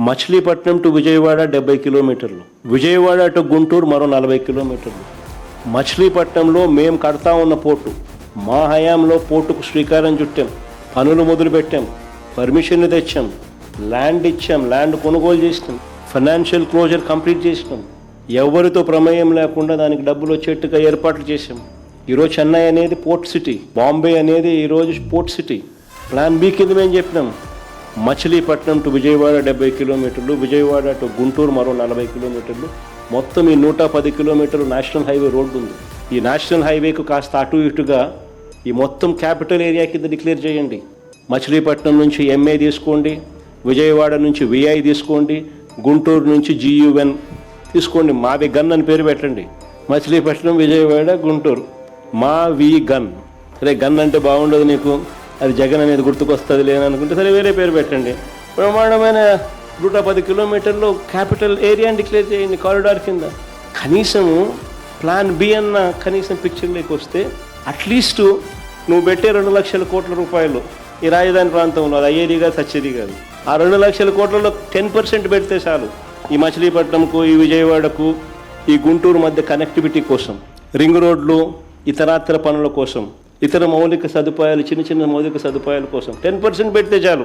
Machilipatnam to Vijayawada 70 కిలోమీటర్లు, Vijayawada to Guntur మరో 40 కిలోమీటర్లు. మచిలీపట్నంలో మేము కడతా ఉన్న పోర్టు, మా హయాంలో పోర్టుకు శ్రీకారం చుట్టాం, పనులు మొదలుపెట్టాం, పర్మిషన్లు తెచ్చాం, ల్యాండ్ ఇచ్చాం, ల్యాండ్ కొనుగోలు చేసినాం, ఫైనాన్షియల్ క్లోజర్ కంప్లీట్ చేసినాం, ఎవరితో ప్రమేయం లేకుండా దానికి డబ్బులు వచ్చేట్టుగా ఏర్పాట్లు చేసాం. ఈరోజు చెన్నై అనేది పోర్ట్ సిటీ, బాంబే అనేది ఈరోజు పోర్ట్ సిటీ. ప్లాన్ బి కింద మేము చెప్పినాం, మచిలీపట్నం టు విజయవాడ 70 కిలోమీటర్లు, విజయవాడ టు గుంటూరు మరో 40 కిలోమీటర్లు, మొత్తం ఈ 110 కిలోమీటర్లు నేషనల్ హైవే రోడ్డు ఉంది. ఈ నేషనల్ హైవేకు కాస్త అటు ఇటుగా ఈ మొత్తం క్యాపిటల్ ఏరియా కింద డిక్లేర్ చేయండి. మచిలీపట్నం నుంచి ఎంఏ తీసుకోండి, విజయవాడ నుంచి విఐ తీసుకోండి, గుంటూరు నుంచి జియుఎన్ తీసుకోండి, మావి గన్ అని పేరు పెట్టండి. మచిలీపట్నం, విజయవాడ, గుంటూరు, మా వి గన్. సరే, గన్ అంటే బాగుండదు నీకు, అది జగన్ అనేది గుర్తుకొస్తుంది లేననుకుంటే సరే వేరే పేరు పెట్టండి. బ్రహ్మాండమైన 110 కిలోమీటర్లు క్యాపిటల్ ఏరియాని డిక్లేర్ చేయండి కారిడార్ కింద. కనీసము ప్లాన్ బి అన్న కనీసం పిక్చర్లోకి వస్తే అట్లీస్ట్ నువ్వు పెట్టే 2 లక్షల కోట్ల రూపాయలు ఈ రాజధాని ప్రాంతంలో, అది అయ్యేది కాదు, సచ్చేది కాదు. ఆ 2 లక్షల కోట్లలో 10% పెడితే చాలు ఈ మచిలీపట్నంకు, ఈ విజయవాడకు, ఈ గుంటూరు మధ్య కనెక్టివిటీ కోసం, రింగ్ రోడ్లు, ఇతరాతర పనుల కోసం, ఇతర మౌలిక సదుపాయాలు, చిన్న చిన్న మౌలిక సదుపాయాల కోసం 10% పెడితే చాలు.